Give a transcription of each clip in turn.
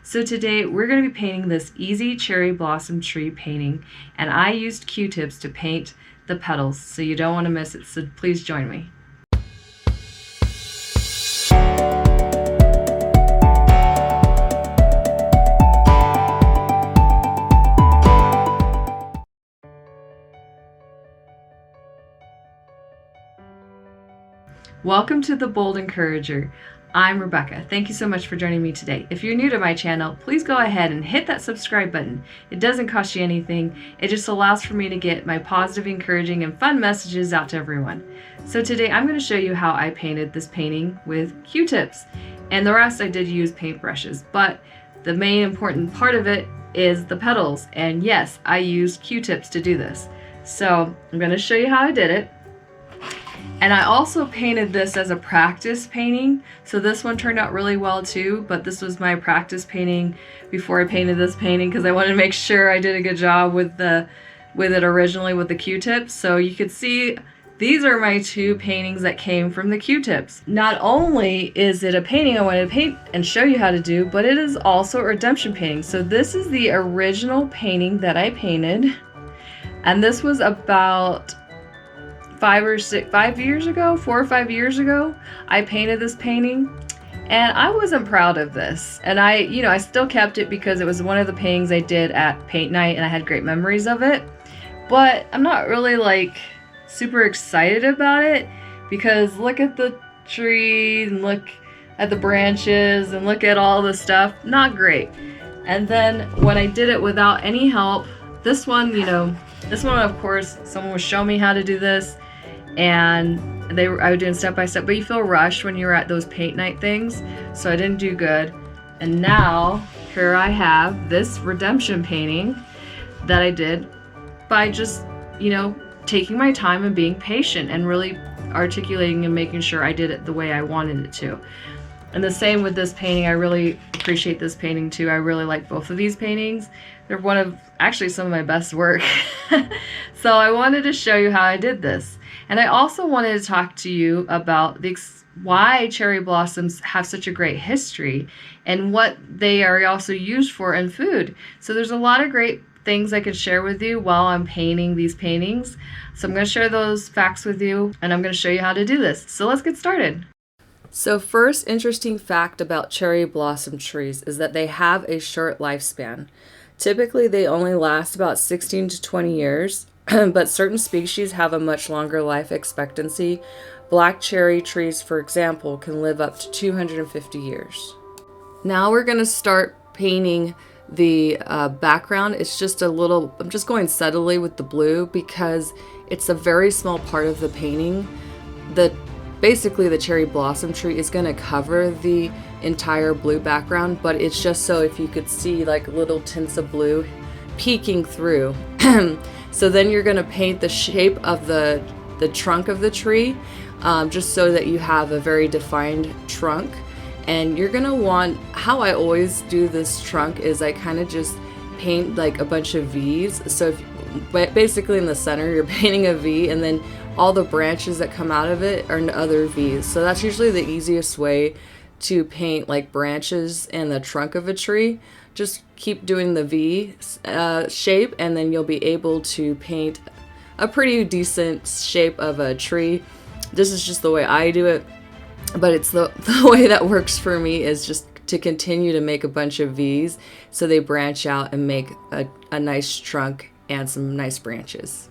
So today we're going to be painting this easy cherry blossom tree painting, and I used Q-tips to paint the petals, so you don't want to miss it, so please join me. Welcome to The Bold Encourager. I'm Rebecca. Thank you so much for joining me today. If you're new to my channel, please go ahead and hit that subscribe button. It doesn't cost you anything. It just allows for me to get my positive, encouraging, and fun messages out to everyone. So today I'm going to show you how I painted this painting with Q-tips. And the rest I did use paintbrushes, but the main important part of it is the petals. And yes, I used Q-tips to do this. So I'm going to show you how I did it. And I also painted this as a practice painting, so this one turned out really well too, but this was my practice painting before I painted this painting because I wanted to make sure I did a good job with it originally with the Q-tips. So you could see these are my two paintings that came from the Q-tips. Not only is it a painting I wanted to paint and show you how to do, but it is also a redemption painting. So this is the original painting that I painted, and this was about 4 or 5 years ago, I painted this painting, and I wasn't proud of this. And I still kept it because it was one of the paintings I did at paint night, and I had great memories of it. But I'm not really like super excited about it because look at the tree and look at the branches and look at all the stuff. Not great. And then when I did it without any help, this one, of course, someone was showing me how to do this. And I was doing step by step, but you feel rushed when you're at those paint night things, so I didn't do good. And now here I have this redemption painting that I did by just taking my time and being patient and really articulating and making sure I did it the way I wanted it to. And the same with this painting. I really appreciate this painting too. I really like both of these paintings. They're one of actually some of my best work. So I wanted to show you how I did this. And I also wanted to talk to you about why cherry blossoms have such a great history and what they are also used for in food. So there's a lot of great things I could share with you while I'm painting these paintings. So I'm going to share those facts with you, and I'm going to show you how to do this. So let's get started. So first interesting fact about cherry blossom trees is that they have a short lifespan. Typically they only last about 16 to 20 years. But certain species have a much longer life expectancy. Black cherry trees, for example, can live up to 250 years. Now we're going to start painting the background. It's just I'm just going subtly with the blue because it's a very small part of the painting. Basically the cherry blossom tree is going to cover the entire blue background, but it's just so if you could see like little tints of blue peeking through. So then you're going to paint the shape of the trunk of the tree, just so that you have a very defined trunk. And you're going to want, how I always do this trunk is I kind of just paint like a bunch of V's. So basically in the center you're painting a V, and then all the branches that come out of it are other V's. So that's usually the easiest way to paint like branches in the trunk of a tree. Just keep doing the V shape, and then you'll be able to paint a pretty decent shape of a tree. This is just the way I do it, but it's the way that works for me is just to continue to make a bunch of V's so they branch out and make a nice trunk and some nice branches.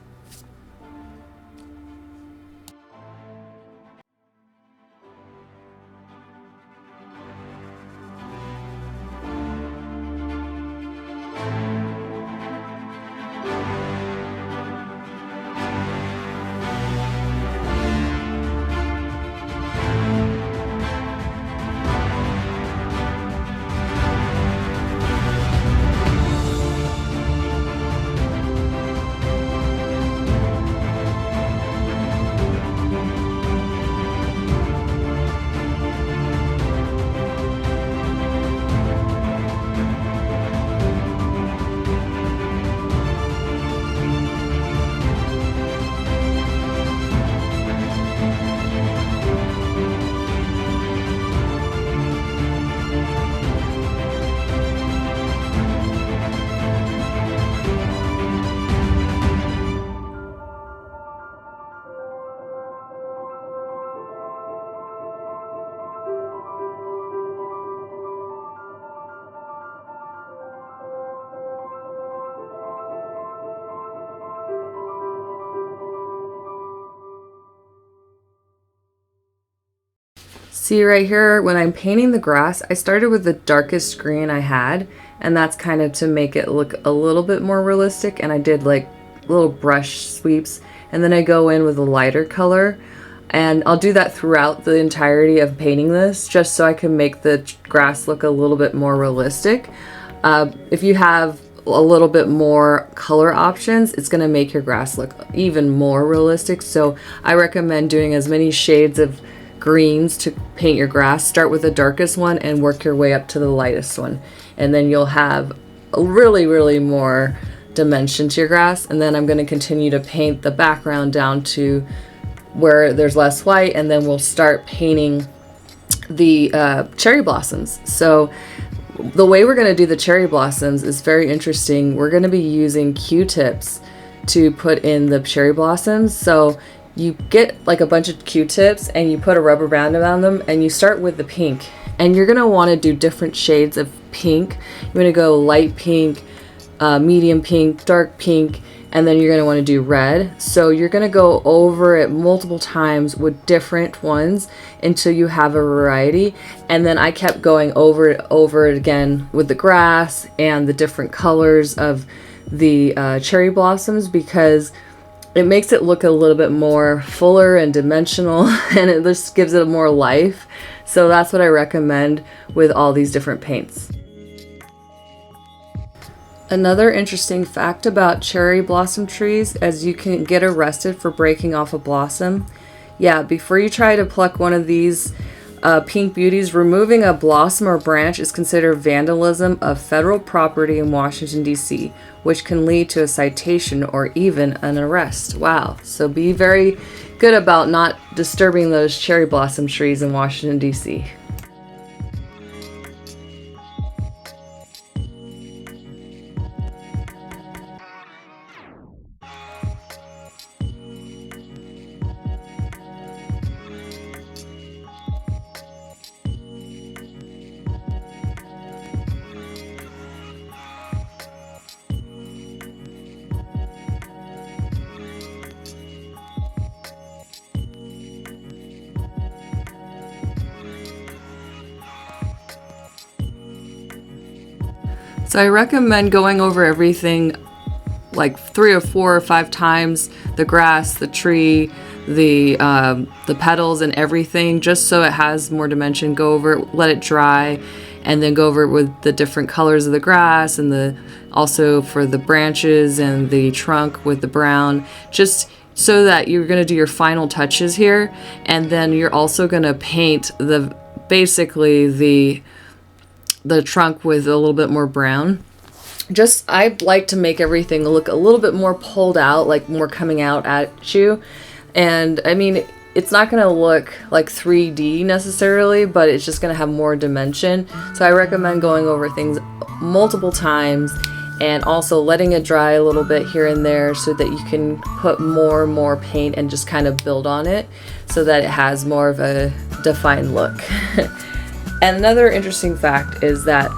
See right here, when I'm painting the grass, I started with the darkest green I had, and that's kind of to make it look a little bit more realistic, and I did like little brush sweeps, and then I go in with a lighter color, and I'll do that throughout the entirety of painting this, just so I can make the grass look a little bit more realistic. If you have a little bit more color options, it's going to make your grass look even more realistic. So I recommend doing as many shades of greens to paint your grass. Start with the darkest one and work your way up to the lightest one, and then you'll have a really more dimension to your grass. And then I'm going to continue to paint the background down to where there's less white, and then we'll start painting the cherry blossoms. So the way we're going to do the cherry blossoms is very interesting. We're going to be using Q-tips to put in the cherry blossoms. So you get like a bunch of Q-tips and you put a rubber band around them, and you start with the pink, and you're going to want to do different shades of pink. You're going to go light pink, medium pink, dark pink, and then you're going to want to do red. So you're going to go over it multiple times with different ones until you have a variety. And then I kept going over it again with the grass and the different colors of the cherry blossoms, because it makes it look a little bit more fuller and dimensional, and it just gives it more life. So that's what I recommend with all these different paints. Another interesting fact about cherry blossom trees is you can get arrested for breaking off a blossom. Yeah, before you try to pluck one of these pink beauties, removing a blossom or branch is considered vandalism of federal property in Washington, D.C., which can lead to a citation or even an arrest. Wow. So be very good about not disturbing those cherry blossom trees in Washington, D.C. So I recommend going over everything like 3 or 4 or 5 times, the grass, the tree, the petals and everything, just so it has more dimension. Go over it, let it dry, and then go over it with the different colors of the grass, and also for the branches and the trunk with the brown, just so that you're going to do your final touches here. And then you're also going to paint basically the trunk with a little bit more brown. I like to make everything look a little bit more pulled out, like more coming out at you. And I mean, it's not going to look like 3D necessarily, but it's just going to have more dimension. So I recommend going over things multiple times and also letting it dry a little bit here and there, so that you can put more and more paint and just kind of build on it so that it has more of a defined look. And another interesting fact is that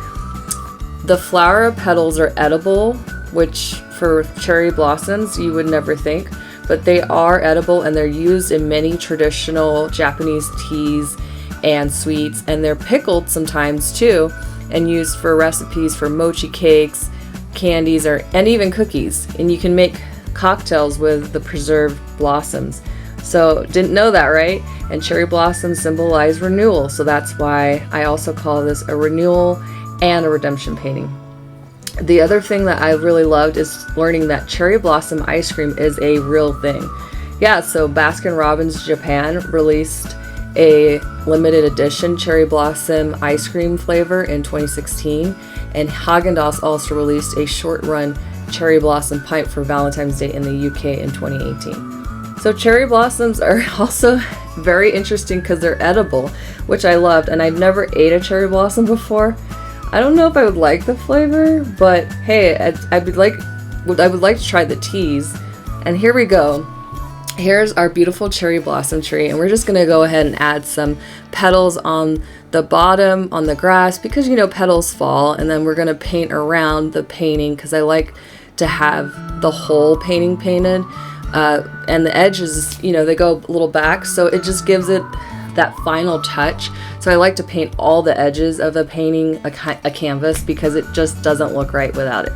the flower petals are edible, which for cherry blossoms you would never think, but they are edible, and they're used in many traditional Japanese teas and sweets, and they're pickled sometimes too and used for recipes for mochi cakes, candies, and even cookies. And you can make cocktails with the preserved blossoms. So didn't know that, right? And cherry blossoms symbolize renewal, so that's why I also call this a renewal and a redemption painting. The other thing that I really loved is learning that cherry blossom ice cream is a real thing. Yeah, so Baskin-Robbins Japan released a limited edition cherry blossom ice cream flavor in 2016, and Haagen-Dazs also released a short-run cherry blossom pipe for Valentine's Day in the UK in 2018. So cherry blossoms are also very interesting because they're edible, which I loved, and I've never ate a cherry blossom before. I don't know if I would like the flavor, but hey, I would like to try the teas. And here we go. Here's our beautiful cherry blossom tree, and we're just gonna go ahead and add some petals on the bottom on the grass, because you know petals fall, and then we're gonna paint around the painting because I like to have the whole painting painted. And the edges, you know, they go a little back, so it just gives it that final touch. So I like to paint all the edges of a painting, a canvas, because it just doesn't look right without it.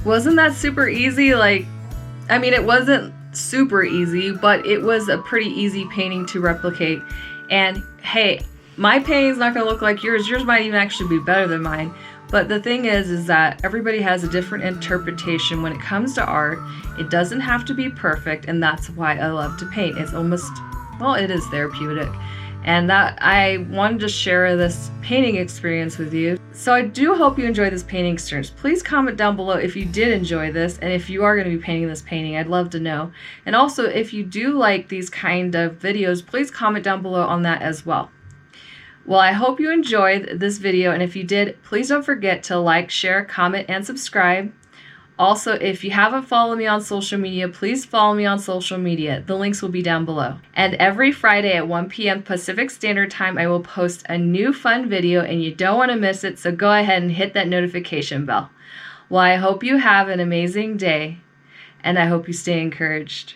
Wasn't that super easy? Like, I mean, it wasn't super easy, but it was a pretty easy painting to replicate. And hey, my painting's not going to look like yours. Yours might even actually be better than mine. But the thing is that everybody has a different interpretation when it comes to art. It doesn't have to be perfect, and that's why I love to paint. It's almost, well, it is therapeutic. And that I wanted to share this painting experience with you. So I do hope you enjoy this painting experience. Please comment down below if you did enjoy this, and if you are going to be painting this painting, I'd love to know. And also, if you do like these kind of videos, please comment down below on that as well. Well, I hope you enjoyed this video, and if you did, please don't forget to like, share, comment, and subscribe. Also, if you haven't followed me on social media, please follow me on social media. The links will be down below. And every Friday at 1 p.m. Pacific Standard Time, I will post a new fun video, and you don't want to miss it, so go ahead and hit that notification bell. Well, I hope you have an amazing day, and I hope you stay encouraged.